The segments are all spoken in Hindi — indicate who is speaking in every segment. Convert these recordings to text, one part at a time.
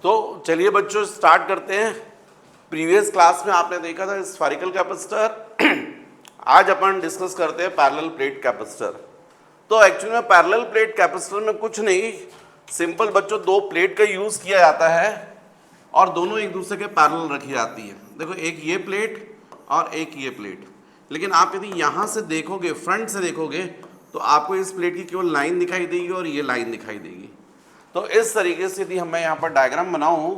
Speaker 1: तो चलिए बच्चों स्टार्ट करते हैं। प्रीवियस क्लास में आपने देखा था स्फेरिकल कैपेसिटर, आज अपन डिस्कस करते हैं पैरेलल प्लेट कैपेसिटर। तो एक्चुअली में पैरेलल प्लेट कैपेसिटर में कुछ नहीं, सिंपल बच्चों दो प्लेट का यूज किया जाता है और दोनों एक दूसरे के पैरेलल रखी जाती है। देखो एक ये प्लेट और एक ये प्लेट, लेकिन आप यदि यहाँ से देखोगे, फ्रंट से देखोगे, तो आपको इस प्लेट की केवल लाइन दिखाई देगी और ये लाइन दिखाई देगी। तो इस तरीके से यदि मैं यहाँ पर डायग्राम बनाऊँ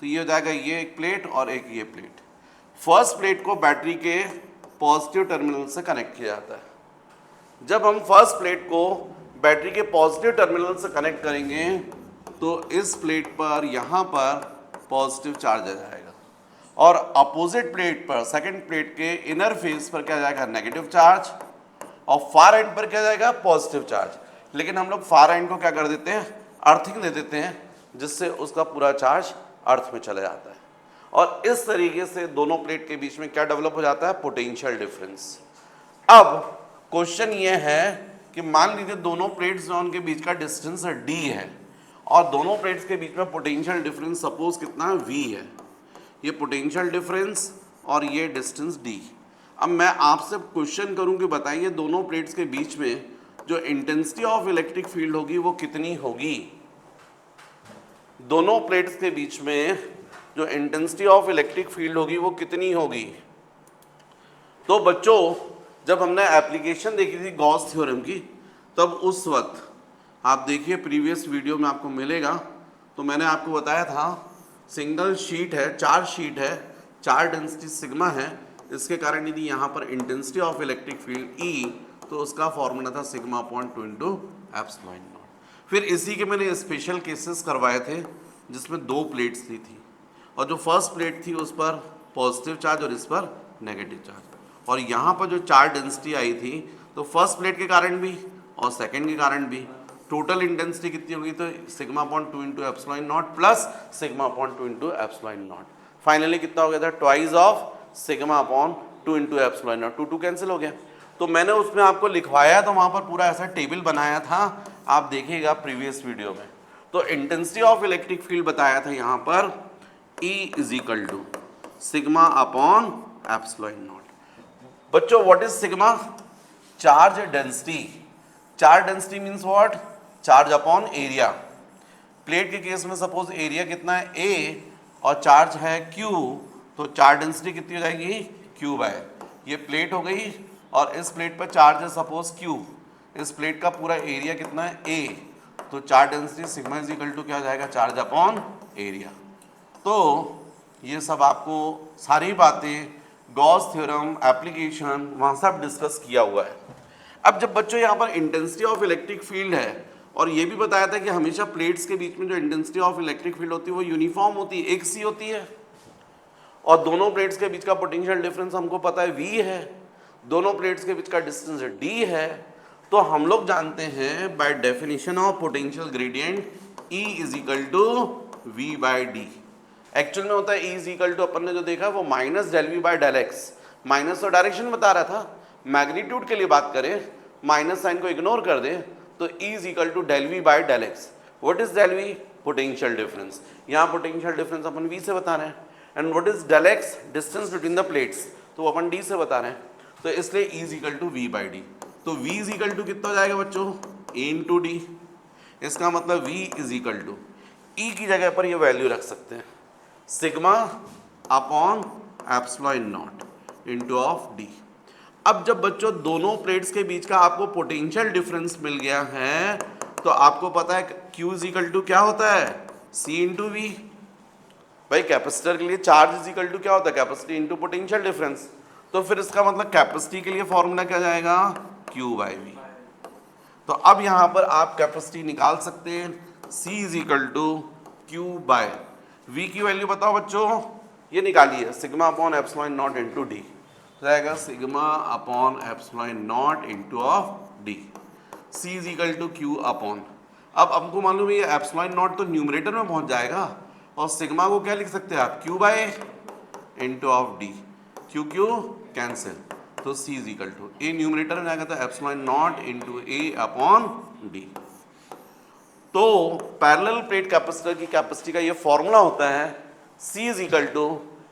Speaker 1: तो ये हो जाएगा ये एक प्लेट और एक ये प्लेट। फर्स्ट प्लेट को बैटरी के पॉजिटिव टर्मिनल से कनेक्ट किया जाता है। जब हम फर्स्ट प्लेट को बैटरी के पॉजिटिव टर्मिनल से कनेक्ट करेंगे तो इस प्लेट पर यहाँ पर पॉजिटिव चार्ज आ जाएगा और अपोजिट प्लेट पर, सेकंड प्लेट के इनर फेस पर क्या जाएगा, नेगेटिव चार्ज, और फार एंड पर क्या जाएगा, पॉजिटिव चार्ज। लेकिन हम लोग फार एंड को क्या कर देते हैं, अर्थिंग दे देते हैं, जिससे उसका पूरा चार्ज अर्थ में चला जाता है। और इस तरीके से दोनों प्लेट के बीच में क्या डेवलप हो जाता है, पोटेंशियल डिफरेंस। अब क्वेश्चन ये है कि मान लीजिए दोनों प्लेट्स जोन के बीच का डिस्टेंस d है और दोनों प्लेट्स के बीच में पोटेंशियल डिफरेंस सपोज कितना v है। ये पोटेंशियल डिफरेंस और ये डिस्टेंस d। अब मैं आपसे क्वेश्चन करूं कि बताइए दोनों प्लेट्स के बीच में जो इंटेंसिटी ऑफ इलेक्ट्रिक फील्ड होगी वो कितनी होगी। दोनों प्लेट्स के बीच में जो इंटेंसिटी ऑफ इलेक्ट्रिक फील्ड होगी वो कितनी होगी। तो बच्चों जब हमने एप्लीकेशन देखी थी गॉस थ्योरम की, तब उस वक्त आप देखिए प्रीवियस वीडियो में आपको मिलेगा, तो मैंने आपको बताया था सिंगल शीट है, चार्ज शीट है, चार्ज डेंसिटी सिग्मा है, इसके कारण यदि यहाँ पर intensity of electric field E, तो उसका फॉर्मूला था sigma upon 2 into epsilon not. फिर इसी के मैंने स्पेशल केसेस करवाए थे जिसमें दो प्लेट्स ली थी और जो फर्स्ट प्लेट थी उस पर पॉजिटिव चार्ज और इस पर नेगेटिव चार्ज। और यहाँ पर जो चार्ज डेंसिटी आई थी तो फर्स्ट प्लेट के कारण भी और सेकेंड के कारण भी टोटल इंटेंसिटी कितनी होगी, तो sigma upon 2 into epsilon not plus sigma upon 2 into epsilon not. Finally कितना हो गया था, twice of sigma upon 2 into epsilon not. 2 cancel हो गया। तो मैंने उसमें आपको लिखवाया, तो वहाँ पर पूरा ऐसा टेबल बनाया था, आप देखिएगा प्रीवियस वीडियो में। तो इंटेंसिटी ऑफ इलेक्ट्रिक फील्ड बताया था यहाँ पर E is equal to sigma upon epsilon nought. बच्चों what is sigma, charge density. Charge density means what, charge upon area. Plate के केस में सपोज एरिया कितना है A और चार्ज है Q, तो चार्ज डेंसिटी कितनी हो जाएगी, Q बाय, ये प्लेट हो गई और इस प्लेट पर चार्ज है सपोज Q, इस प्लेट का पूरा एरिया कितना है A, तो charge density sigma is equal to क्या हो जाएगा, चार्ज अपॉन एरिया। तो ये सब आपको सारी बातें गॉस थ्योरम एप्लीकेशन वहाँ सब डिस्कस किया हुआ है। अब जब बच्चों यहाँ पर इंटेंसिटी ऑफ इलेक्ट्रिक फील्ड है और ये भी बताया था कि हमेशा प्लेट्स के बीच में जो इंटेंसिटी ऑफ इलेक्ट्रिक फील्ड होती है वो यूनिफॉर्म होती है, एक सी होती है, और दोनों प्लेट्स के बीच का पोटेंशियल डिफरेंस हमको पता है V है, दोनों प्लेट्स के बीच का डिस्टेंस D है। तो हम लोग जानते हैं by definition of potential gradient E is equal to V by D. Actual में होता है E इज इक्वल टू, अपन ने जो देखा वो minus del V by del x. Minus तो डायरेक्शन बता रहा था, मैग्नीट्यूड के लिए बात करें माइनस साइन को इग्नोर कर दे तो E is equal to del V by del x. What is del V, potential difference. यहाँ पोटेंशियल डिफरेंस अपन V से बता रहे हैं, and what is del x, distance between the plates, तो अपन D से बता रहे हैं, तो इसलिए E is equal to V by D. तो V इज इक्वल टू कितना हो जाएगा बच्चों, A इंटू डी। इसका मतलब V is equal to, E की जगह पर ये वैल्यू रख सकते हैं, sigma upon epsilon not into of D. अब जब बच्चों दोनों प्लेट्स के बीच का आपको पोटेंशियल डिफरेंस मिल गया है, तो आपको पता है Q इज इक्वल टू क्या होता है, C इंटू वी। भाई कैपेसिटर के लिए चार्ज इज इक्वल टू क्या होता है, कैपेसिटी इंटू पोटेंशियल डिफरेंस। तो फिर इसका मतलब कैपेसिटी के लिए फॉर्मूला क्या जाएगा, Q बाई वी। तो अब यहाँ पर आप कैपेसिटी निकाल सकते हैं, C is equal to Q by V की वैल्यू बताओ बच्चों, ये निकालिए, sigma upon epsilon not into D, जाएगा sigma upon epsilon not into of D. C is equal to Q upon, अब हमको मालूम है ये एप्सिलॉन नॉट तो न्यूमरेटर में पहुँच जाएगा और सिग्मा को क्या लिख सकते हैं आप, Q by into of D. Q cancel, तो C is equal to, A numerator में जाएगा तो epsilon not into A upon D. तो पैरेलल प्लेट कैपेसिटर की कैपेसिटी का ये फॉर्मूला होता है C is equal to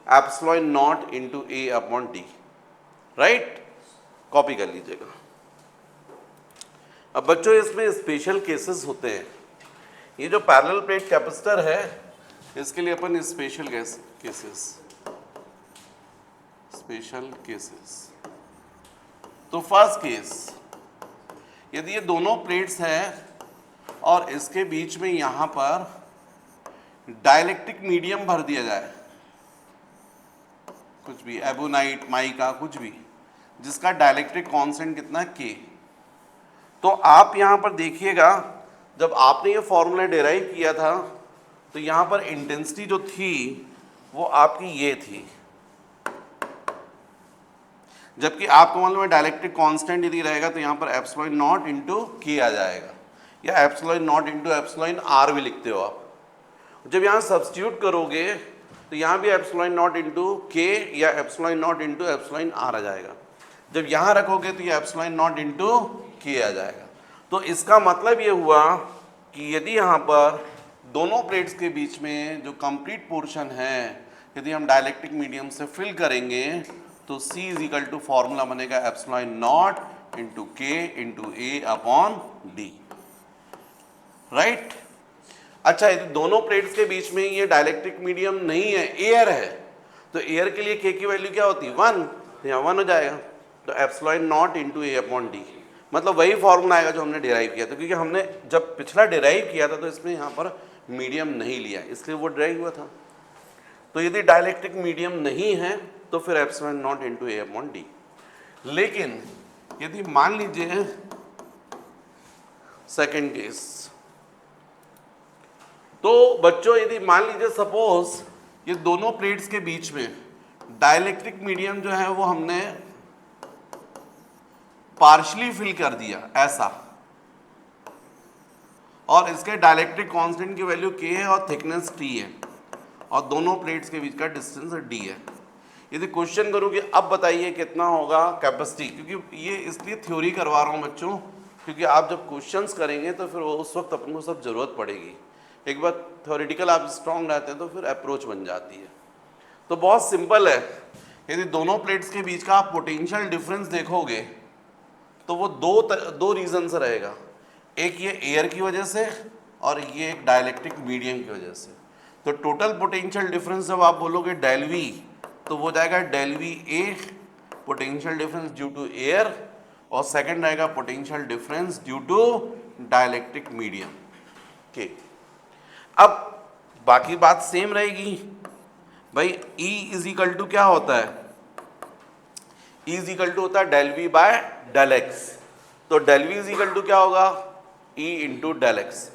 Speaker 1: epsilon not into A upon D, right, copy कर लीजिएगा। अब बच्चों इसमें स्पेशल केसेस होते हैं, ये जो पैरेलल प्लेट कैपेसिटर है इसके लिए अपन स्पेशल केसेस। तो फर्स्ट केस, यदि ये दोनों प्लेट्स हैं और इसके बीच में यहां पर डाइलेक्ट्रिक मीडियम भर दिया जाए, कुछ भी एबोनाइट, माइका, कुछ भी, जिसका डाइलेक्ट्रिक कांस्टेंट कितना K, तो आप यहां पर देखिएगा जब आपने ये फॉर्मूला डिराइव किया था तो यहां पर इंटेंसिटी जो थी वो आपकी ये थी, जबकि आपको मालूम है डाइलेक्ट्रिक कांस्टेंट यदि रहेगा तो यहां पर एप्सिलॉन नॉट इंटू K आ जाएगा, या epsilon not into epsilon R भी लिखते हो आप। जब यहाँ सब्स्टिट्यूट करोगे तो यहाँ भी एप्सिलॉन नॉट इंटू K या epsilon not into epsilon R आ जाएगा, जब यहाँ रखोगे तो ये एप्सिलॉन नॉट इंटू K आ जाएगा। तो इसका मतलब ये हुआ कि यदि यहाँ पर दोनों प्लेट्स के बीच में जो कंप्लीट पोर्शन है यदि हम डाइलेक्ट्रिक मीडियम से फिल करेंगे तो C is equal to formula बनेगा epsilon not into K into A upon D, right. अच्छा, यदि दोनों प्लेट्स के बीच में ये डाइलेक्ट्रिक मीडियम नहीं है, एयर है, तो एयर के लिए K की वैल्यू क्या होती है 1, तो यहाँ 1 हो जाएगा, तो epsilon not into A upon D, मतलब वही फॉर्मूला आएगा जो हमने डिराइव किया था, क्योंकि हमने जब पिछला डिराइव किया था तो इसमें यहाँ पर मीडियम नहीं लिया, इसलिए वो डिराइव हुआ था। तो यदि डाइलेक्ट्रिक मीडियम नहीं है तो फिर epsilon not into A upon D। लेकिन यदि मान लीजिए सेकेंड केस, तो बच्चों यदि मान लीजिए सपोज ये दोनों प्लेट्स के बीच में डाइलेक्ट्रिक मीडियम जो है वो हमने पार्शली फिल कर दिया ऐसा, और इसके डाइलेक्ट्रिक कांस्टेंट की वैल्यू K है और थिकनेस T है और दोनों प्लेट्स के बीच का डिस्टेंस D है। यदि क्वेश्चन करूँ कि अब बताइए कितना होगा कैपेसिटी, क्योंकि ये इसलिए थ्योरी करवा रहा हूँ बच्चों, क्योंकि आप जब क्वेश्चंस करेंगे तो फिर उस वक्त अपन को सब जरूरत पड़ेगी। एक बार थ्योरेटिकल आप स्ट्रॉन्ग रहते हैं तो फिर अप्रोच बन जाती है। तो बहुत सिंपल है, यदि दोनों प्लेट्स के बीच का आप पोटेंशियल डिफरेंस देखोगे तो वो दो रीजन से रहेगा, एक ये एयर की वजह से और ये एक डाइलेक्ट्रिक मीडियम की वजह से। तो टोटल पोटेंशियल डिफरेंस जब आप बोलोगे डेल वी तो वो जाएगा del V a potential difference due to air, और सेकंड रहेगा potential difference due to dielectric medium के। अब बाकी बात सेम रहेगी भाई, E इज इक्वल टू क्या होता है, E इज इक्वल टू होता है del V by del X, तो del V is equal to क्या होगा E इंटू डेल एक्स।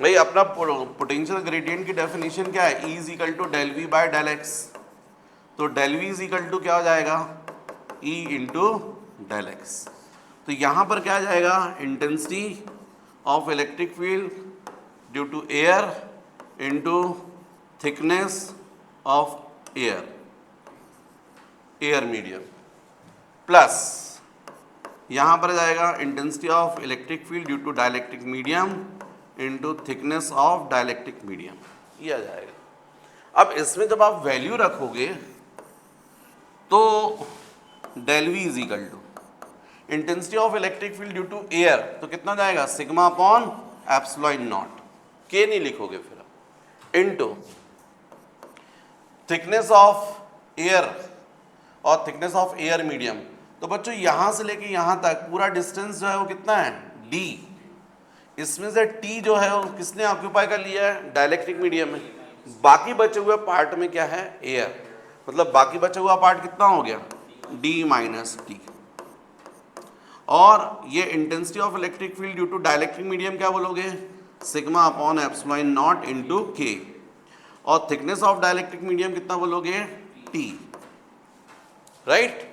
Speaker 1: भाई अपना पोटेंशियल ग्रेडियंट की डेफिनेशन क्या है, E is equal to del V by del X, तो del V is equal to क्या हो जाएगा E इंटू डेल एक्स। तो यहाँ पर क्या आ जाएगा, intensity of electric field due to air into thickness of air medium, plus यहाँ पर जाएगा intensity of electric field due to dielectric medium into thickness of dielectric medium, ये आ जाएगा। अब इसमें जब आप वैल्यू रखोगे तो del V is equal to intensity of electric field due to air, तो कितना जाएगा सिग्मा अपॉन एप्सिलॉन नॉट, के नहीं लिखोगे फिर, इनटू थिकनेस ऑफ एयर और थिकनेस ऑफ एयर मीडियम। तो बच्चों यहां से लेके यहां तक पूरा डिस्टेंस जो है वो कितना है d, इसमें से t जो है वो किसने ऑक्यूपाई कर लिया है, डाइलेक्ट्रिक मीडियम में, बाकी बचे हुए पार्ट में क्या है एयर, मतलब बाकी बचा हुआ पार्ट कितना हो गया d माइनस टी। और ये intensity of electric field due to dielectric medium क्या बोलोगे, sigma upon epsilon not into K, और थिकनेस ऑफ डाइलेक्ट्रिक मीडियम कितना बोलोगे टी, राइट।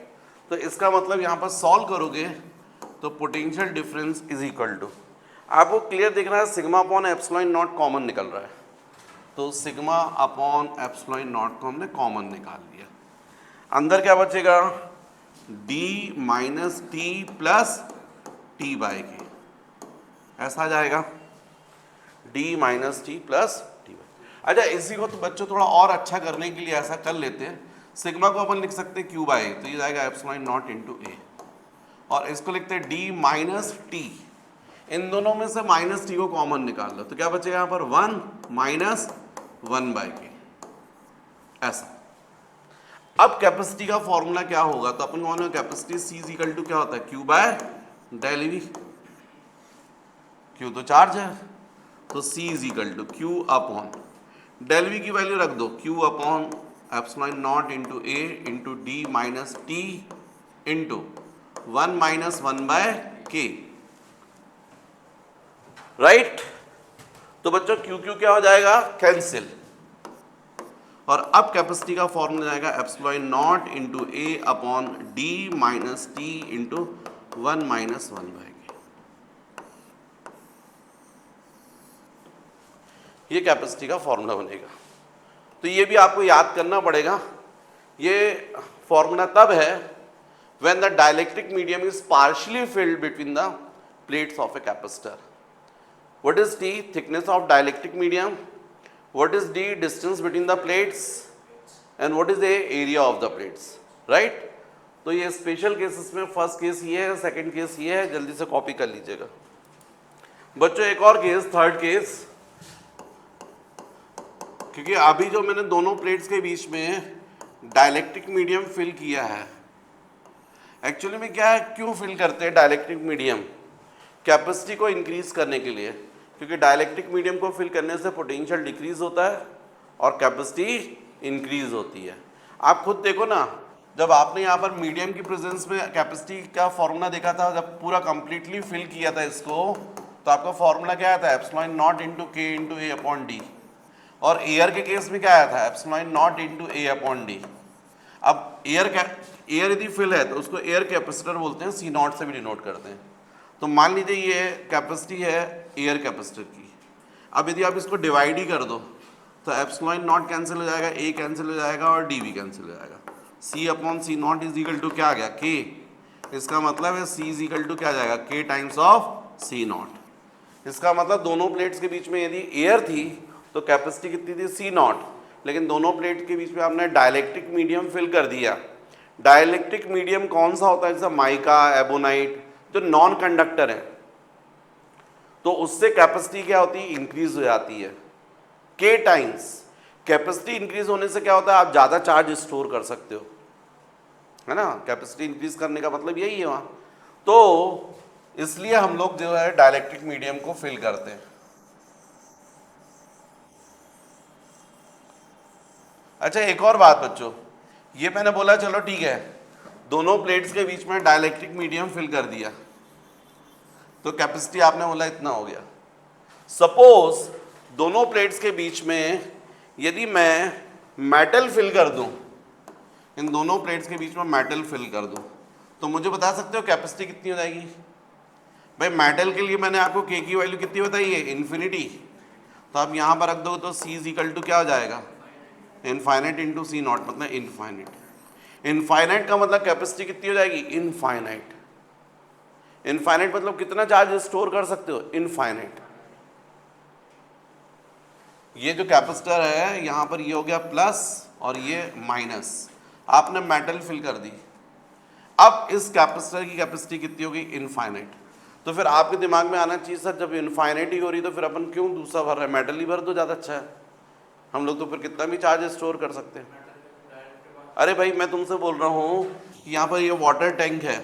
Speaker 1: तो इसका मतलब यहाँ पर सॉल्व करोगे तो potential difference is equal to, आपको क्लियर दिख रहा है, sigma upon epsilon naught common निकल रहा है, तो सिग्मा अपॉन एप्सिलॉन नॉट को हमने कॉमन निकाल लिया, अंदर क्या बचेगा d minus T plus T by K, ऐसा आ जाएगा। D minus T plus T Y. अच्छा इसी को तो बच्चों थोड़ा और अच्छा करने के लिए ऐसा कर लेते हैं, सिग्मा को अपन लिख सकते हैं क्यू बाई ए, तो ये जाएगा एप्सिलॉन नॉट इंटू ए, और इसको लिखते हैं डी माइनस टी। इन दोनों में से माइनस टी को कॉमन निकाल लो तो क्या बचेगा यहाँ पर 1 माइनस 1 बाई के, ऐसा। अब कैपेसिटी का फॉर्मूला क्या होगा, तो अपन कौन capacity C is equal to क्या होता है Q by del V, Q तो चार्ज है तो C is equal to Q upon del V की वैल्यू रख दो Q upon epsilon not into A into D minus T into 1 minus 1 by K, right. तो बच्चों क्यू क्यू क्या हो जाएगा, कैंसिल, और अब कैपेसिटी का फॉर्मूला जाएगा epsilon not into A upon D minus T into 1 minus 1 by के, ये कैपेसिटी का फॉर्मूला बनेगा। तो ये भी आपको याद करना पड़ेगा, ये फॉर्मूला तब है when the dielectric medium is partially field between the plates of a capacitor. What is T? Thickness of dielectric medium. What is D? Distance between the plates. And what is the area of the plates? Right? तो ये स्पेशल केसेस में फर्स्ट केस ये है, सेकंड केस ये है, जल्दी से कॉपी कर लीजिएगा बच्चों। एक और केस, थर्ड केस, क्योंकि अभी जो मैंने दोनों प्लेट्स के बीच में डाइलेक्ट्रिक मीडियम फिल किया है, एक्चुअली में क्या है, क्यों फिल करते हैं डाइलेक्ट्रिक मीडियम, कैपेसिटी को इंक्रीज करने के लिए, क्योंकि डाइलेक्ट्रिक मीडियम को फिल करने से पोटेंशियल डिक्रीज होता है और कैपेसिटी इंक्रीज होती है। आप खुद देखो ना, जब आपने यहाँ पर मीडियम की प्रेजेंस में कैपेसिटी का फॉर्मूला देखा था, जब पूरा कंप्लीटली फिल किया था इसको, तो आपका फॉर्मूला क्या आया था, एप्सिलॉन नॉट इंटू के इंटू ए अपॉन डी, और एयर के केस में क्या आया था, epsilon not into A upon D. अब एयर यदि फिल है तो उसको एयर कैपेसिटर बोलते हैं, सी नॉट से भी डिनोट करते हैं। तो मान लीजिए ये कैपेसिटी है एयर कैपेसिटर की, अब यदि आप इसको डिवाइड ही कर दो तो एप्सिलॉन नॉट कैंसिल हो जाएगा, ए कैंसिल हो जाएगा और डी भी कैंसिल हो जाएगा, C upon C nought is equal to क्या आ गया, के। इसका मतलब है सी इज इक्वल टू क्या आ जाएगा, के टाइम्स ऑफ सी नॉट। इसका मतलब दोनों प्लेट्स के बीच में यदि एयर थी तो कैपेसिटी कितनी थी, सी नॉट, लेकिन दोनों प्लेट के बीच में आपने डाइलेक्ट्रिक मीडियम फिल कर दिया। डाइलेक्ट्रिक मीडियम कौन सा होता है, जैसे माइका, एबोनाइट, जो नॉन कंडक्टर है, तो उससे कैपेसिटी क्या होती है, इंक्रीज हो जाती है के टाइम्स। कैपेसिटी इंक्रीज होने से क्या होता है, आप ज़्यादा चार्ज स्टोर कर सकते हो, है ना, कैपेसिटी इंक्रीज करने का मतलब यही है वहाँ। तो इसलिए हम लोग जो है डाइलेक्ट्रिक मीडियम को फिल करते हैं। अच्छा एक और बात बच्चों, ये मैंने बोला चलो ठीक है, दोनों प्लेट्स के बीच में डाइलेक्ट्रिक मीडियम फिल कर दिया तो कैपेसिटी आपने बोला इतना हो गया। सपोज दोनों प्लेट्स के बीच में यदि मैं मेटल फिल कर दूं, इन दोनों प्लेट्स के बीच में मेटल फिल कर दूं, तो मुझे बता सकते हो कैपेसिटी कितनी हो जाएगी। भाई मेटल के लिए मैंने आपको के की वैल्यू कितनी बताई है, इन्फिनिटी, तो आप यहाँ पर रख दो तो सी इज इक्वल टू क्या हो जाएगा, इनफाइनाइट इंटू सी नॉट, मतलब इनफाइनाइट। इनफाइनाइट का मतलब कैपेसिटी कितनी हो जाएगी, इनफाइनाइट। इनफाइनाइट मतलब कितना चार्ज स्टोर कर सकते हो, इनफाइनाइट। ये जो कैपेसिटर है यहाँ पर ये हो गया प्लस और ये माइनस, आपने मेटल फिल कर दी। अब इस कैपेसिटर की कैपेसिटी कितनी होगी, इनफाइनाइट। तो फिर आपके दिमाग में आना चाहिए सर जब इनफाइनाइट ही हो रही तो फिर अपन क्यों दूसरा भर रहे हैं, मेटल ही भर दो, ज़्यादा अच्छा है, हम लोग तो फिर कितना भी चार्ज स्टोर कर सकते हैं। अरे भाई मैं तुमसे बोल रहा हूँ कि यहाँ पर ये वाटर टैंक है,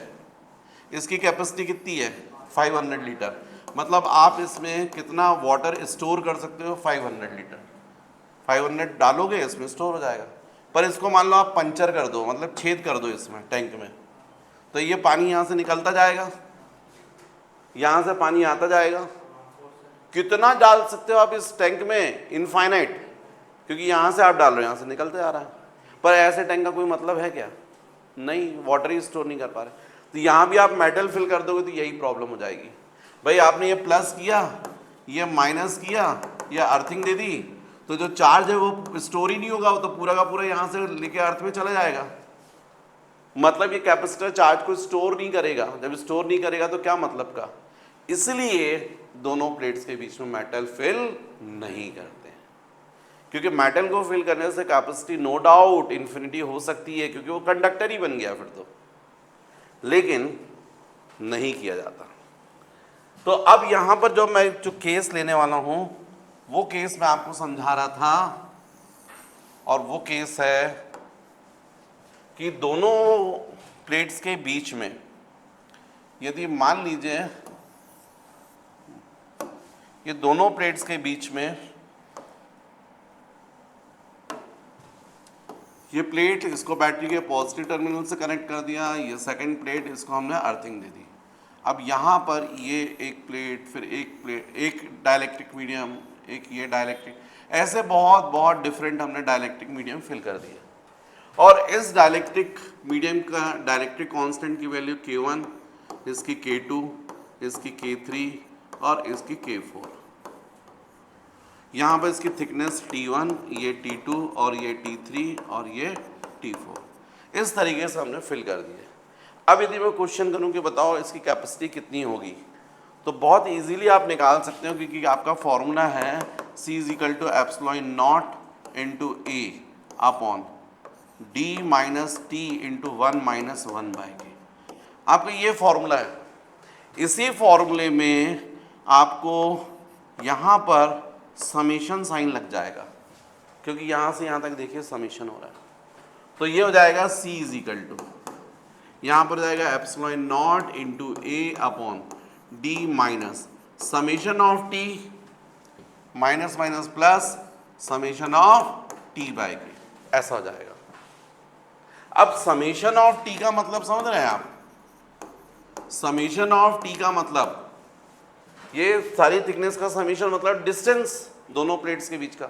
Speaker 1: इसकी कैपेसिटी कितनी है, 500 लीटर, मतलब आप इसमें कितना वाटर स्टोर कर सकते हो, 500 लीटर। 500 डालोगे इसमें स्टोर हो जाएगा। पर इसको मान लो आप पंचर कर दो, मतलब छेद कर दो इसमें टैंक में, तो ये पानी यहाँ से निकलता जाएगा, यहाँ से पानी आता जाएगा। कितना डाल सकते हो आप इस टैंक में, इनफाइनाइट, क्योंकि यहाँ से आप डाल रहे हो, यहाँ से निकलते जा रहा है। पर ऐसे टैंक का कोई मतलब है क्या, नहीं, वाटर ही स्टोर नहीं कर पा रहे। तो यहाँ भी आप मेटल फिल कर दोगे तो यही प्रॉब्लम हो जाएगी। भाई आपने ये प्लस किया, ये माइनस किया, ये अर्थिंग दे दी, तो जो चार्ज है वो स्टोर ही नहीं होगा, वो तो पूरा का पूरा यहाँ से लेके अर्थ में चला जाएगा। मतलब ये कैपेसिटर चार्ज को स्टोर नहीं करेगा, जब स्टोर नहीं करेगा तो क्या मतलब का। इसलिए दोनों प्लेट्स के बीच में मेटल फिल नहीं करते, क्योंकि मेटल को फिल करने से कैपेसिटी नो डाउट इन्फिनिटी हो सकती है, क्योंकि वो कंडक्टर ही बन गया फिर तो, लेकिन नहीं किया जाता। तो अब यहां पर जो मैं जो केस लेने वाला हूं वो केस मैं आपको समझा रहा था, और वो केस है कि दोनों प्लेट्स के बीच में यदि मान लीजिए ये दोनों प्लेट्स के बीच में ये प्लेट, इसको बैटरी के पॉजिटिव टर्मिनल से कनेक्ट कर दिया, ये सेकंड प्लेट इसको हमने अर्थिंग दे दी। अब यहाँ पर ये एक प्लेट, फिर एक प्लेट, एक डाइलेक्ट्रिक मीडियम, एक ये डाइलेक्ट्रिक, ऐसे बहुत बहुत डिफरेंट हमने डाइलेक्ट्रिक मीडियम फिल कर दिया। और इस डाइलेक्ट्रिक मीडियम का डाइलेक्ट्रिक कांस्टेंट की वैल्यू K1, इसकी K2, इसकी K3 और इसकी K4। यहाँ पर इसकी थिकनेस T1, ये T2 और ये T3 और ये T4। इस तरीके से हमने फिल कर दिए। अब यदि मैं क्वेश्चन करूँ कि बताओ इसकी कैपेसिटी कितनी होगी, तो बहुत इजीली आप निकाल सकते हो, क्योंकि आपका फॉर्मूला है C = ε0 × A upon D - T × 1 - 1/K। आपका ये फॉर्मूला है। इसी फॉर्मूले में आपको यहाँ पर समेशन साइन लग जाएगा, क्योंकि यहाँ से यहाँ तक देखिए समेशन हो रहा है, तो ये हो जाएगा C = यहाँ पर जाएगा ε0 × A upon D minus summation of T minus minus plus summation of T/K, ऐसा हो जाएगा। अब समेशन ऑफ T का मतलब समझ रहे हैं आप? समेशन ऑफ T का मतलब ये सारी थिकनेस का समेशन मतलब डिस्टेंस दोनों प्लेट्स के बीच का,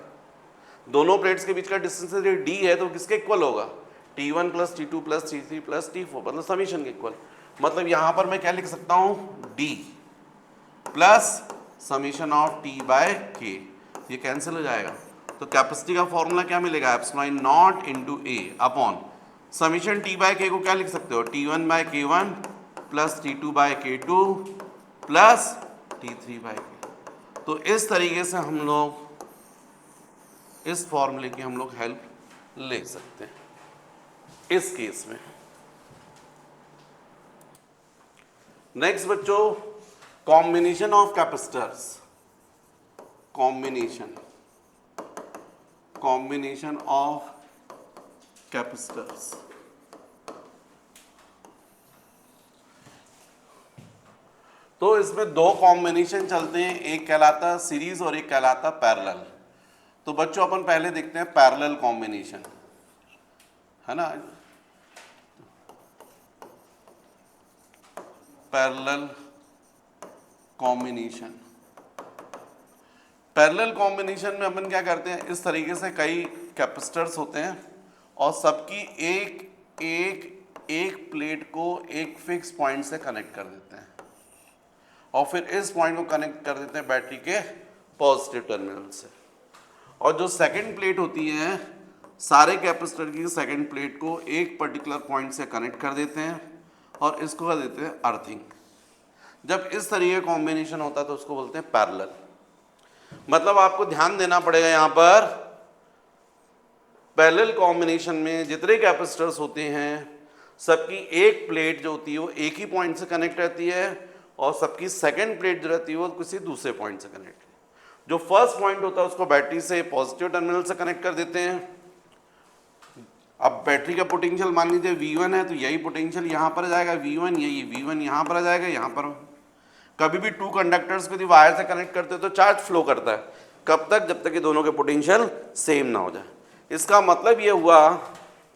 Speaker 1: दोनों प्लेट्स के बीच का डिस्टेंस यदि D है तो किसके इक्वल होगा? T1 + T2 + T3 + T4, मतलब समेशन के इक्वल। मतलब यहाँ पर मैं क्या लिख सकता हूँ? D plus summation of T/K, ये कैंसिल हो जाएगा। तो कैपेसिटी का फॉर्मूला क्या मिलेगा? ε0 × A अपॉन समेशन T/K को क्या लिख सकते हो? T1/K1 plus T2/K2 plus T3/K। तो इस तरीके से हम लोग इस फॉर्मूले की हम लोग हेल्प ले सकते हैं इस केस में। नेक्स्ट बच्चों, combination of capacitors, combination of capacitors. तो इसमें दो कॉम्बिनेशन चलते हैं, एक कहलाता सीरीज और एक कहलाता पैरेलल। तो बच्चों अपन पहले देखते हैं पैरेलल कॉम्बिनेशन, है ना? पैरेलल कॉम्बिनेशन, पैरेलल कॉम्बिनेशन में अपन क्या करते हैं, इस तरीके से कई कैपेसिटर्स होते हैं और सबकी एक प्लेट को एक फिक्स पॉइंट से कनेक्ट कर देते हैं और फिर इस पॉइंट को कनेक्ट कर देते हैं बैटरी के पॉजिटिव टर्मिनल से। और जो सेकंड प्लेट होती है, सारे कैपेसिटर की सेकंड प्लेट को एक पर्टिकुलर पॉइंट से कनेक्ट कर देते हैं और इसको कर देते हैं अर्थिंग। जब इस तरीके का कॉम्बिनेशन होता है तो उसको बोलते हैं पैरेलल। मतलब आपको ध्यान देना पड़ेगा यहाँ पर, पैरेलल कॉम्बिनेशन में जितने कैपेसिटर्स होते हैं सबकी एक प्लेट जो होती है वो एक ही पॉइंट से कनेक्ट रहती है और सबकी सेकंड प्लेट जो रहती है वो किसी दूसरे पॉइंट से कनेक्ट। जो फर्स्ट पॉइंट होता है उसको बैटरी से पॉजिटिव टर्मिनल से कनेक्ट कर देते हैं। अब बैटरी का पोटेंशियल मान लीजिए V1 है, तो यही पोटेंशियल यहाँ पर आ जाएगा V1, यही V1 यहाँ पर आ जाएगा, यहाँ पर। कभी भी टू कंडक्टर्स को यदि वायर से कनेक्ट करते हो तो चार्ज फ्लो करता है, कब तक? जब तक कि दोनों के पोटेंशियल सेम ना हो जाए। इसका मतलब ये हुआ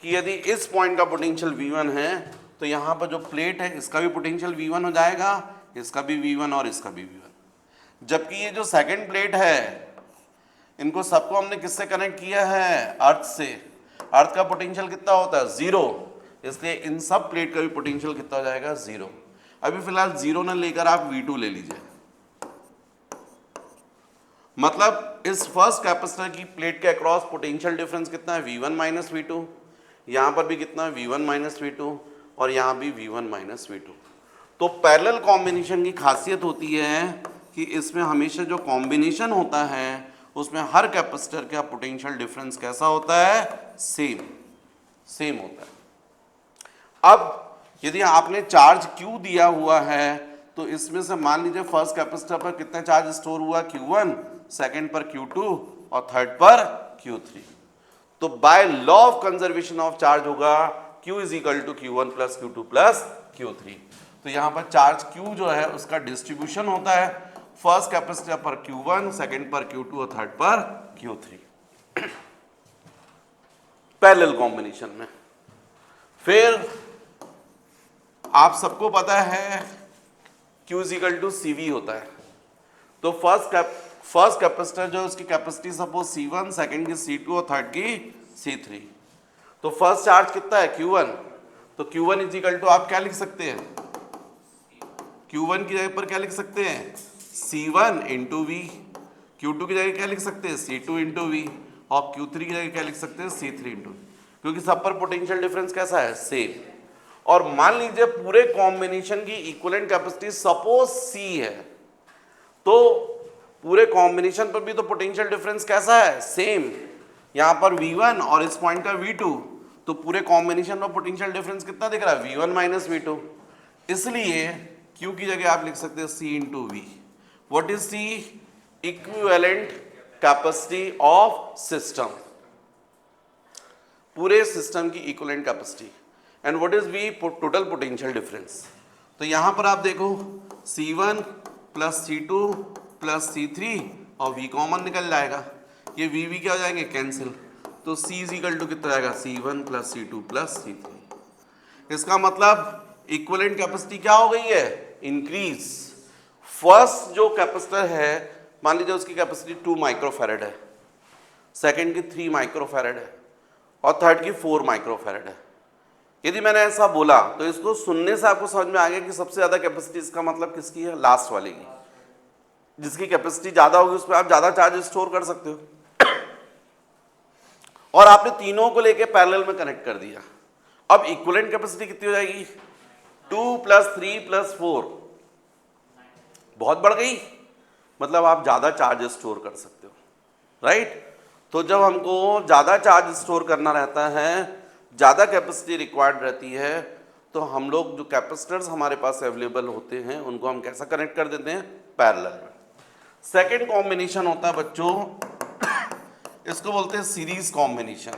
Speaker 1: कि यदि इस पॉइंट का पोटेंशियल V1 है तो यहाँ पर जो प्लेट है इसका भी पोटेंशियल V1 हो जाएगा, इसका भी V1 और इसका भी V1। जबकि ये जो सेकंड प्लेट है इनको सबको हमने किससे कनेक्ट किया है? अर्थ से। अर्थ का पोटेंशियल कितना होता है? 0। इसलिए इन सब प्लेट का भी पोटेंशियल कितना हो जाएगा? 0। अभी फिलहाल 0 ना लेकर आप V2 ले लीजिए। मतलब इस फर्स्ट कैपेसिटर की प्लेट के अक्रॉस पोटेंशियल डिफरेंस कितना है? V1 - V2। यहाँ पर भी कितना है? V1 - V2 और यहाँ भी V1 - V2। तो पैरेलल कॉम्बिनेशन की खासियत होती है कि इसमें हमेशा जो कॉम्बिनेशन होता है उसमें हर कैपेसिटर का पोटेंशियल डिफरेंस कैसा होता है, सेम होता है। अब यदि आपने चार्ज Q दिया हुआ है तो इसमें से मान लीजिए फर्स्ट कैपेसिटर पर कितना चार्ज स्टोर हुआ, Q1, सेकंड पर Q2 और थर्ड पर Q3। तो by law of conservation of charge होगा Q is equal to Q1 plus Q2 plus Q3। तो यहां पर चार्ज Q जो है उसका डिस्ट्रीब्यूशन होता है फर्स्ट कैपेसिटर पर Q1, सेकंड पर Q2 और थर्ड पर Q3 पैरेलल कॉम्बिनेशन में। फिर आप सबको पता है Q is equal to CV होता है। तो फर्स्ट कैपेसिटर जो उसकी कैपेसिटी सपोज C1, सेकंड की C2 और थर्ड की C3। तो फर्स्ट चार्ज कितना है, Q1। तो Q1 इज इक्वल टू आप क्या लिख सकते हैं, Q1 की जगह पर क्या लिख सकते हैं, C1 इंटू वी। Q2 की जगह क्या लिख सकते हैं, C2 इंटू वी। और Q3 की जगह क्या लिख सकते हैं, C3 इंटू वी, क्योंकि सब पर पोटेंशियल डिफरेंस कैसा है, सेम। और मान लीजिए पूरे कॉम्बिनेशन की इक्विवेलेंट कैपेसिटी सपोज C है, तो पूरे कॉम्बिनेशन पर भी तो पोटेंशियल डिफरेंस कैसा है, सेम। यहां पर V1 और इस पॉइंट का V2, तो पूरे कॉम्बिनेशन में पोटेंशियल डिफरेंस कितना दिख रहा है, V1 माइनस V2। इसलिए Q की जगह आप लिख सकते हैं C into V. What is the equivalent capacity of system, पूरे सिस्टम की equivalent capacity. And what is V, total potential difference. तो यहां पर आप देखो C1 plus C2 plus C3 और V कॉमन निकल जाएगा, ये V क्या हो जाएंगे, कैंसिल। तो C इज इक्वल टू कितना आएगा, C1 plus C2 plus C3। इसका मतलब इक्विवेलेंट कैपेसिटी क्या हो गई है, इंक्रीज। फर्स्ट जो कैपेसिटर है मान लीजिए उसकी कैपेसिटी 2 माइक्रोफैरड है, सेकंड की 3 माइक्रोफैरड है और थर्ड की 4 माइक्रोफैरड है। यदि मैंने ऐसा बोला तो इसको सुनने से आपको समझ में आ गया कि सबसे ज्यादा कैपेसिटी इसका मतलब किसकी है, लास्ट वाले की। जिसकी कैपेसिटी ज्यादा होगी उस पर आप ज्यादा चार्ज स्टोर कर सकते हो। और आपने तीनों को लेके पैरेलल में कनेक्ट कर दिया। अब इक्विवेलेंट कैपेसिटी कितनी हो जाएगी, 2 प्लस 3 प्लस 4, बहुत बढ़ गई, मतलब आप ज्यादा चार्ज स्टोर कर सकते हो, राइट। तो जब हमको ज्यादा चार्ज स्टोर करना रहता है, ज्यादा कैपेसिटी रिक्वायर्ड रहती है, तो हम लोग जो कैपेसिटर्स हमारे पास अवेलेबल होते हैं उनको हम कैसा कनेक्ट कर देते हैं, पैरेलल में। सेकेंड कॉम्बिनेशन होता है बच्चों, इसको बोलते हैं सीरीज कॉम्बिनेशन।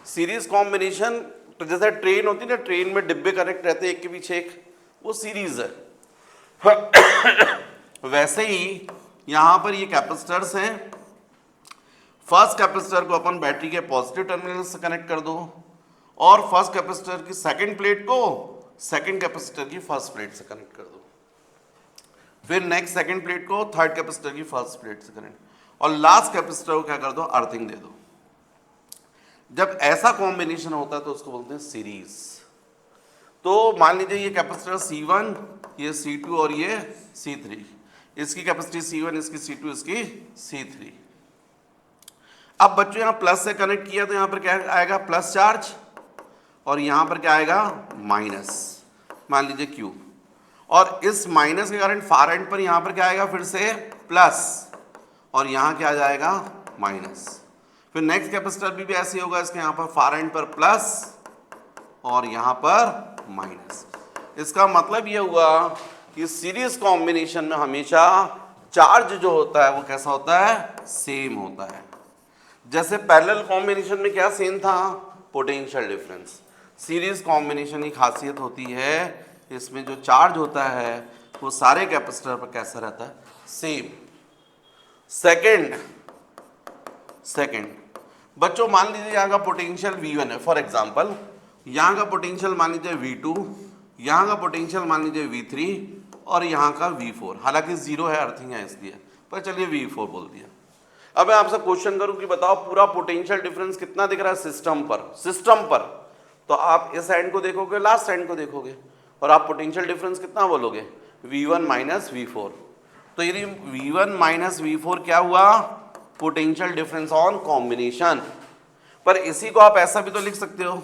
Speaker 1: सीरीज कॉम्बिनेशन, तो जैसे ट्रेन होती है ना, ट्रेन में डिब्बे कनेक्ट रहते हैं एक के पीछे एक, वो सीरीज है। वैसे ही यहां पर ये कैपेसिटर्स हैं। फर्स्ट कैपेसिटर को अपन बैटरी के पॉजिटिव टर्मिनल से कनेक्ट कर दो और फर्स्ट कैपेसिटर की सेकंड प्लेट को सेकंड कैपेसिटर की फर्स्ट प्लेट से कनेक्ट कर दो, फिर नेक्स्ट सेकंड प्लेट को थर्ड कैपेसिटर की फर्स्ट प्लेट से कनेक्ट, और लास्ट कैपेसिटर को क्या कर दो, अर्थिंग दे दो। जब ऐसा कॉम्बिनेशन होता है तो उसको बोलते हैं सीरीज। तो मान लीजिए ये कैपेसिटर C1, ये C2 और ये C3, इसकी कैपेसिटी C1, इसकी C2, इसकी C3। अब बच्चों यहां प्लस से कनेक्ट किया तो यहां पर क्या आएगा, प्लस चार्ज, और यहां पर क्या आएगा, माइनस, मान लीजिए Q। और इस माइनस के कारण फार एंड पर यहां पर क्या आएगा, फिर से प्लस, और यहां क्या आ जाएगा, माइनस। फिर नेक्स्ट कैपेसिटर भी ऐसे होगा, इसके यहां पर फार एंड पर प्लस और यहां पर माइनस। इसका मतलब यह हुआ कि सीरीज कॉम्बिनेशन में हमेशा चार्ज जो होता है वो कैसा होता है, सेम होता है। जैसे पैरेलल कॉम्बिनेशन में क्या सेम था, पोटेंशियल डिफरेंस। सीरीज कॉम्बिनेशन की खासियत होती है इसमें जो चार्ज होता है वो सारे कैपेसिटर पर कैसा रहता है, सेम। सेकंड बच्चों मान लीजिए यहाँ का पोटेंशियल V1 है, फॉर एग्जांपल यहाँ का पोटेंशियल मान लीजिए V2, यहाँ का पोटेंशियल मान लीजिए V3 और यहाँ का V4। हालांकि जीरो है, अर्थिंग है इसलिए, पर चलिए V4 बोल दिया। अब मैं आपसे क्वेश्चन करूं कि बताओ पूरा पोटेंशियल डिफरेंस कितना दिख रहा है सिस्टम पर, तो आप इस एंड को देखोगे, लास्ट एंड को देखोगे, और आप पोटेंशियल डिफरेंस कितना बोलोगे, V1 माइनस V4। तो यदि V1 माइनस V4 क्या हुआ, पोटेंशियल डिफरेंस ऑन कॉम्बिनेशन। पर इसी को आप ऐसा भी तो लिख सकते हो,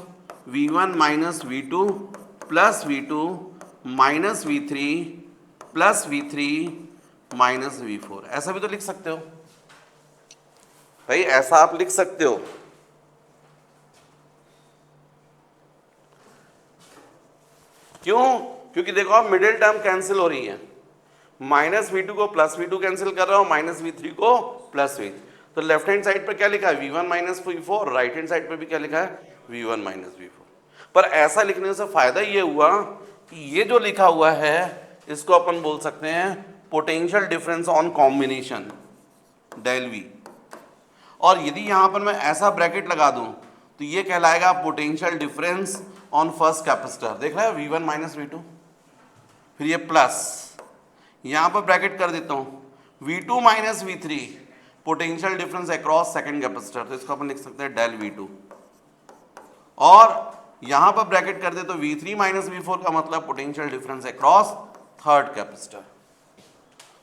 Speaker 1: V1 minus V2 plus V2 minus V3 plus V3 minus V4, ऐसा भी तो लिख सकते हो भाई, ऐसा आप लिख सकते हो। क्यों? क्योंकि देखो आप मिडिल टर्म कैंसिल हो रही है, माइनस V2 को प्लस V2 कैंसिल कर रहा हूं, माइनस V3 को प्लस V, तो लेफ्ट हैंड साइड पर क्या लिखा है V1 minus V4, right hand side पर भी क्या लिखा है V1 माइनस V4। पर ऐसा लिखने से फायदा ये हुआ कि ये जो लिखा हुआ है इसको अपन बोल सकते हैं potential difference on combination, del V। और यदि यहां पर मैं ऐसा ब्रैकेट लगा दूं तो ये कहलाएगा potential difference on first capacitor, देख रहे हैं V1 माइनस V2, फिर ये प्लस, यहां पर ब्रैकेट कर देता हूं V2 minus V3 potential difference across second capacitor, तो इसको अपन लिख सकते हैं डेल V2, और यहां पर ब्रैकेट कर दे तो V3 माइनस V4 का मतलब potential difference across third capacitor.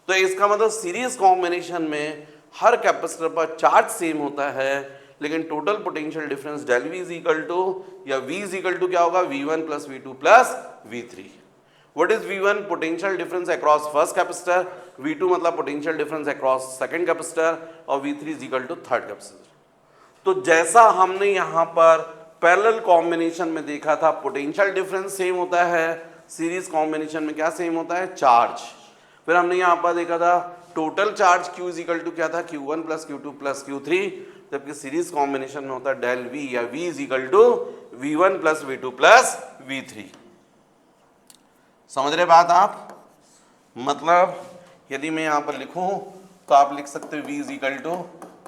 Speaker 1: तो इसका मतलब सीरीज कॉम्बिनेशन में हर कैपेसिटर पर चार्ज सेम होता है, लेकिन total potential difference del V is equal to, या V इज इक्वल टू क्या होगा V1 plus V2 plus V3। What is V1? Potential difference across first capacitor, V2 मतलब potential difference across second capacitor, और V3 is equal to third capacitor. तो जैसा हमने यहाँ पर पैरेलल कॉम्बिनेशन में देखा था पोटेंशियल डिफरेंस सेम होता है, सीरीज कॉम्बिनेशन में क्या सेम होता है? चार्ज। फिर हमने यहाँ पर देखा था total charge Q is equal to क्या था? Q1 plus Q2 plus Q3, जबकि सीरीज कॉम्बिनेशन में होता है डेल V, या V is equal to V1 plus V2 plus V3। समझ रहे बात आप? मतलब यदि मैं यहाँ पर लिखूं तो आप लिख सकते हो V is equal to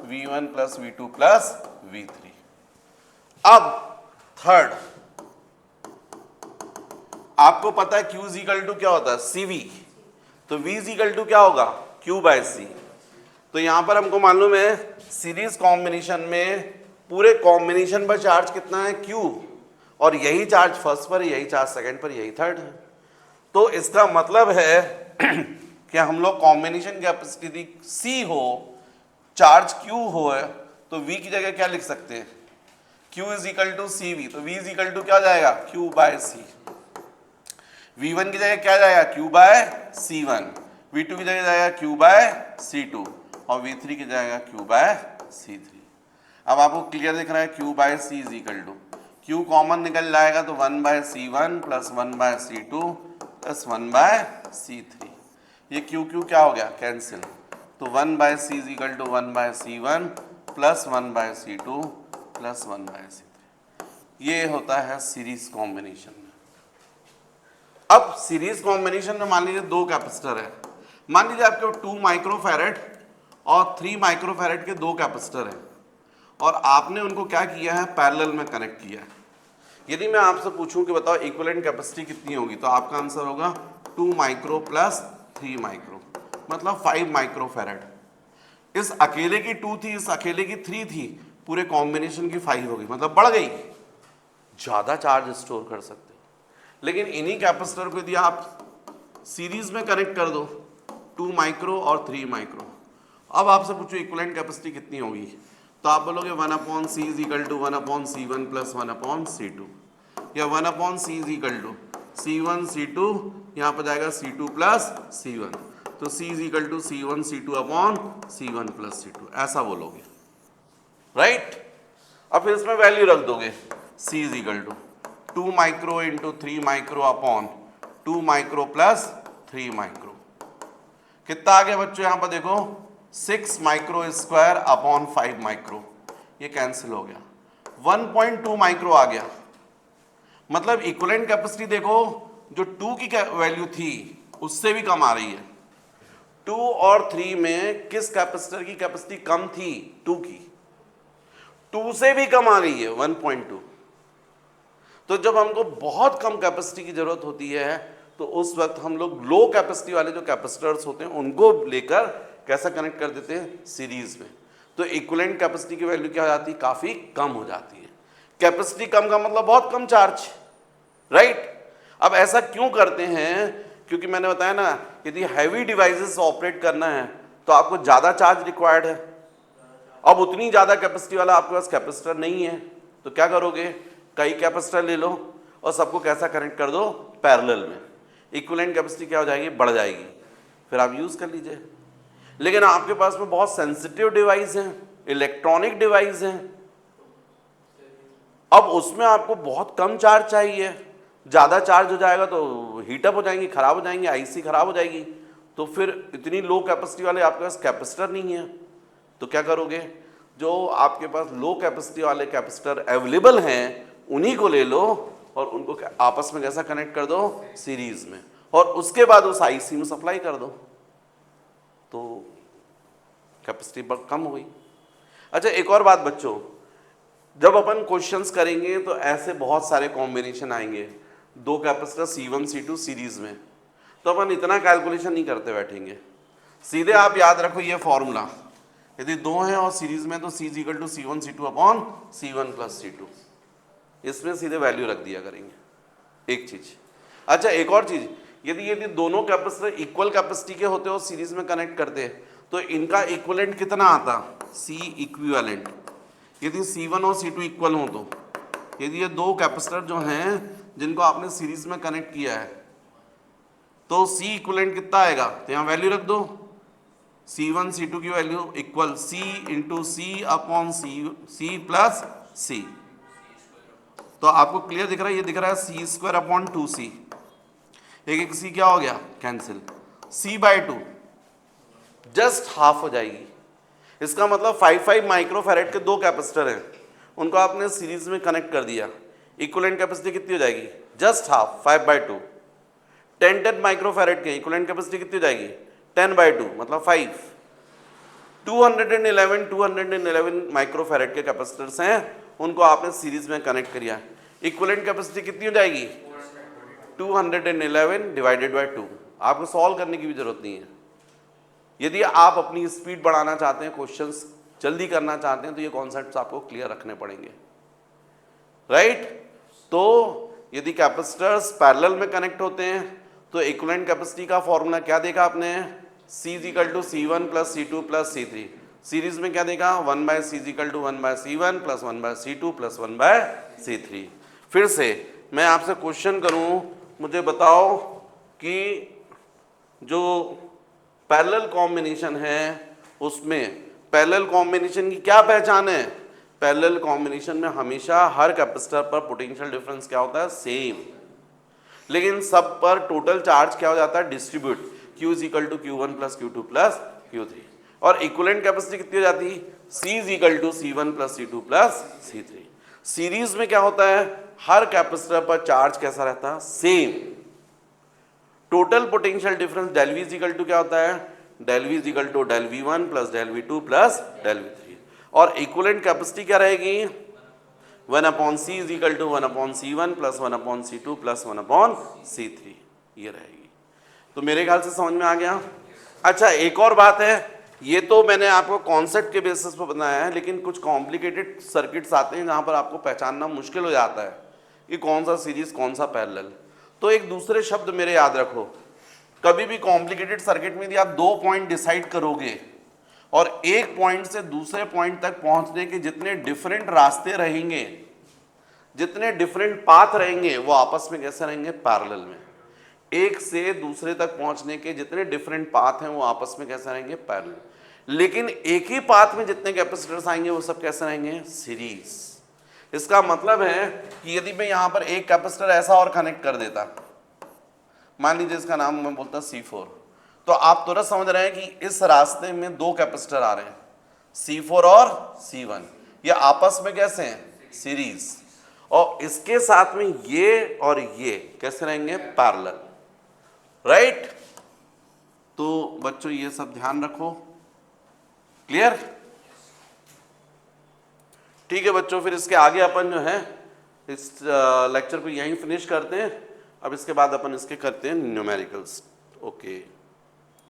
Speaker 1: V1 plus V2 plus V3। अब थर्ड, आपको पता है Q इज इक्वल टू क्या होता है? CV, तो V इज इक्वल टू क्या होगा? Q by C। तो यहां पर हमको मालूम है सीरीज कॉम्बिनेशन में पूरे कॉम्बिनेशन पर चार्ज कितना है? Q, और यही चार्ज फर्स्ट पर, यही चार्ज सेकंड पर, यही थर्ड है। तो इसका मतलब है कि हम लोग कॉम्बिनेशन कैपेसिटी C हो, चार्ज Q हो, तो V की जगह क्या लिख सकते हैं? Q is equal to CV, तो V इज इक्वल टू क्या जाएगा? Q by C। V1 की जगह क्या जाएगा? Q बाय C1, V2 की जगह जाएगा Q बाय C2, और V3 की जाएगा Q बाय C3। अब आपको क्लियर दिख रहा है Q by C is equal to, Q common निकल जाएगा तो 1 by C1 plus 1 by C2 plus 1 by C3, ये Q क्या हो गया? कैंसिल, तो 1 by C is equal to 1 by C1 plus 1 by C2 plus 1 by C3। ये होता है सीरीज कॉम्बिनेशन में। अब सीरीज कॉम्बिनेशन में मान लीजिए दो कैपेसिटर है, मान लीजिए आपके 2 माइक्रोफैरेड और 3 माइक्रोफैरेड के दो कैपेसिटर हैं, और आपने उनको क्या किया है? पैरेलल में कनेक्ट किया है। यदि मैं आपसे पूछूं कि बताओ इक्विवेलेंट कैपेसिटी कितनी होगी, तो आपका आंसर होगा 2 माइक्रो प्लस 3 माइक्रो, मतलब 5 माइक्रोफैरेड। इस अकेले की 2 थी, इस अकेले की 3 थी, पूरे कॉम्बिनेशन की 5 होगी, मतलब बढ़ गई, ज्यादा चार्ज स्टोर कर सकते हो। लेकिन इन्हीं कैपेसिटर को यदि आप सीरीज में कनेक्ट कर दो, 2 माइक्रो और 3 माइक्रो, अब आपसे पूछो इक्विवेलेंट कैपेसिटी कितनी होगी, तो आप बोलोगे 1/C is equal to 1/C1 plus 1/C2, या 1/C is equal to C1 C2, यहाँ पर जाएगा C2 प्लस C1, तो C is equal to C1 C2 upon C1 plus C2, ऐसा बोलोगे, राइट? अब फिर इसमें वैल्यू रख दोगे, C is equal to 2 micro into 3 micro upon 2 micro plus 3 micro, कितना आ गया बच्चों? यहाँ पर देखो 6 माइक्रो स्क्वायर अपॉन 5 माइक्रो, ये कैंसिल हो गया, 1.2 माइक्रो आ गया। मतलब इक्विवेलेंट कैपेसिटी देखो, जो 2 की वैल्यू थी उससे भी कम आ रही है। 2 और 3 में किस कैपेसिटर की कैपेसिटी कम थी? 2 की, 2 से भी कम आ गई है 1.2। तो जब हमको बहुत कम कैपेसिटी की जरूरत होती है तो उस वक्त हम लोग लो कैपेसिटी वाले जो कैपेसिटर्स होते हैं उनको लेकर कैसा कनेक्ट कर देते हैं? सीरीज में। तो इक्विवेलेंट कैपेसिटी की वैल्यू क्या हो जाती है? काफी कम हो जाती है। कैपेसिटी कम का मतलब बहुत कम चार्ज, राइट? अब ऐसा क्यों करते हैं? क्योंकि मैंने बताया ना, यदि हैवी डिवाइसेस ऑपरेट करना है तो आपको ज्यादा चार्ज रिक्वायर्ड है। अब उतनी ज्यादा कैपेसिटी वाला आपके पास कैपेसिटर नहीं है, तो क्या करोगे? कई कैपेसिटर ले लो और सबको कैसा कनेक्ट कर दो? पैरेलल में। इक्विवेलेंट कैपेसिटी क्या हो जाएगी, बढ़ जाएगी, फिर आप यूज़ कर लीजिए। लेकिन आपके पास में बहुत सेंसिटिव डिवाइस हैं, इलेक्ट्रॉनिक डिवाइस हैं, अब उसमें आपको बहुत कम चार्ज चाहिए, ज़्यादा चार्ज हो जाएगा तो हीटअप हो जाएंगी, ख़राब हो जाएंगी, आईसी ख़राब हो जाएगी, तो फिर इतनी लो कैपेसिटी वाले आपके पास कैपेसिटर नहीं है, तो क्या करोगे, जो आपके पास लो कैपेसिटी वाले कैपेसिटर अवेलेबल हैं उन्हीं को ले लो और उनको आपस में कैसा कनेक्ट कर दो, सीरीज में, और उसके बाद उस आईसी में सप्लाई कर दो, तो कैपेसिटी बहुत कम हुई। अच्छा एक और बात बच्चों, जब अपन क्वेश्चंस करेंगे तो ऐसे बहुत सारे कॉम्बिनेशन आएंगे, दो कैपेसिटर C1 C2 सीरीज में, तो अपन इतना कैलकुलेशन नहीं करते बैठेंगे, सीधे आप याद रखो ये फॉर्मूला, यदि दो हैं और सीरीज में तो C = C1 C2 upon C1 + C2, इसमें सीधे वैल्यू रख दिया करेंगे, एक चीज। अच्छा एक और चीज, यदि दोनों कैपेसिटर इक्वल कैपेसिटी के होते हो सीरीज में कनेक्ट करते तो इनका इक्विवेलेंट कितना आता, C इक्विवेलेंट, यदि C1 और C2 इक्वल हो तो, यदि ये दो कैपेसिटर जो हैं जिनको आपने सीरीज में कनेक्ट किया है तो C इक्विवेलेंट कितना आएगा, तो यहाँ वैल्यू रख दो, C1 C2 की value equal C × C upon C plus C, तो आपको क्लियर दिख रहा है, ये दिख रहा है C² अपॉन 2C, एक C क्या हो गया, कैंसिल, C/2 जस्ट हाफ हो जाएगी। इसका मतलब 5 माइक्रोफैरेड के दो कैपेसिटर हैं, उनको आपने सीरीज में कनेक्ट कर दिया, इक्विवेलेंट कैपेसिटी कितनी हो जाएगी, जस्ट हाफ, 5/2। 10 माइक्रोफैरेड के इक्विवेलेंट कैपेसिटी कितनी हो जाएगी, 10/2 मतलब 5। 211 माइक्रोफैरेड के कैपेसिटर्स हैं, उनको आपने सीरीज में कनेक्ट किया, इक्विवेलेंट कैपेसिटी कितनी हो जाएगी, 211 / 2। आपको सॉल्व करने की भी जरूरत नहीं है, यदि आप अपनी स्पीड बढ़ाना चाहते हैं, क्वेश्चंस जल्दी करना चाहते हैं, तो ये कॉन्सेप्ट्स आपको क्लियर रखने पड़ेंगे, राइट। तो यदि कैपेसिटर्स पैरेलल में कनेक्ट होते हैं तो इक्विवेलेंट कैपेसिटी का फॉर्मूला क्या देखा आपने, C = C1 + C2 + C3, series में क्या देखा, 1/C = 1/C1 + 1/C2 + 1/C3। फिर से मैं आपसे क्वेश्चन करूं, मुझे बताओ कि जो पैरेलल कॉम्बिनेशन है उसमें पैरेलल कॉम्बिनेशन की क्या पहचान है, पैरेलल कॉम्बिनेशन में हमेशा हर कैपेसिटर पर पोटेंशियल डिफरेंस क्या होता है, सेम, लेकिन सब पर टोटल चार्ज क्या हो जाता है, distribute, Q = Q1 + Q2 + Q3, और इक्विवेलेंट कैपेसिटी कितनी हो जाती है, C = C1 + C2 + C3। Series में क्या होता है, हर कैपेसिटर पर चार्ज कैसा रहता है, same, total potential difference del V = क्या होता है, del V = del V1 + del V2 + del V3, और इक्विवेलेंट कैपेसिटी क्या रहेगी, 1/C = 1/C1 + 1/C2 + 1/C3, ये रहेगी। तो मेरे ख्याल से समझ में आ गया। अच्छा एक और बात है, ये तो मैंने आपको कॉन्सेप्ट के बेसिस पर बताया है, लेकिन कुछ कॉम्प्लिकेटेड सर्किट्स आते हैं जहाँ पर आपको पहचानना मुश्किल हो जाता है कि कौन सा सीरीज कौन सा पैरेलल। तो एक दूसरे शब्द मेरे याद रखो, कभी भी कॉम्प्लिकेटेड सर्किट में यदि आप 2 पॉइंट डिसाइड करोगे और एक पॉइंट से दूसरे पॉइंट तक पहुंचने के जितने डिफरेंट रास्ते रहेंगे, जितने डिफरेंट पाथ रहेंगे, वो आपस में कैसे रहेंगे, पैरेलल में। एक से दूसरे तक पहुंचने के जितने डिफरेंट पाथ हैं वो आपस में कैसे रहेंगे, पैरेलल। लेकिन एक ही पाथ में जितने कैपेसिटर्स आएंगे वो सब कैसे रहेंगे, सीरीज। इसका मतलब है कि यदि मैं यहां पर एक कैपेसिटर ऐसा और कनेक्ट कर देता, मान लीजिए इसका नाम मैं बोलता C4, तो आप तुरंत समझ रहे हैं कि इस रास्ते में दो कैपेसिटर आ रहे हैं, C4 और C1, ये आपस में कैसे हैं, सीरीज, और इसके साथ में ये और ये कैसे रहेंगे, पैरेलल, राइट। तो बच्चों ये सब ध्यान रखो, क्लियर, ठीक है बच्चों। फिर इसके आगे अपन जो है इस लेक्चर को यहीं फिनिश करते हैं, अब इसके बाद अपन इसके करते हैं न्यूमेरिकल्स, ओके।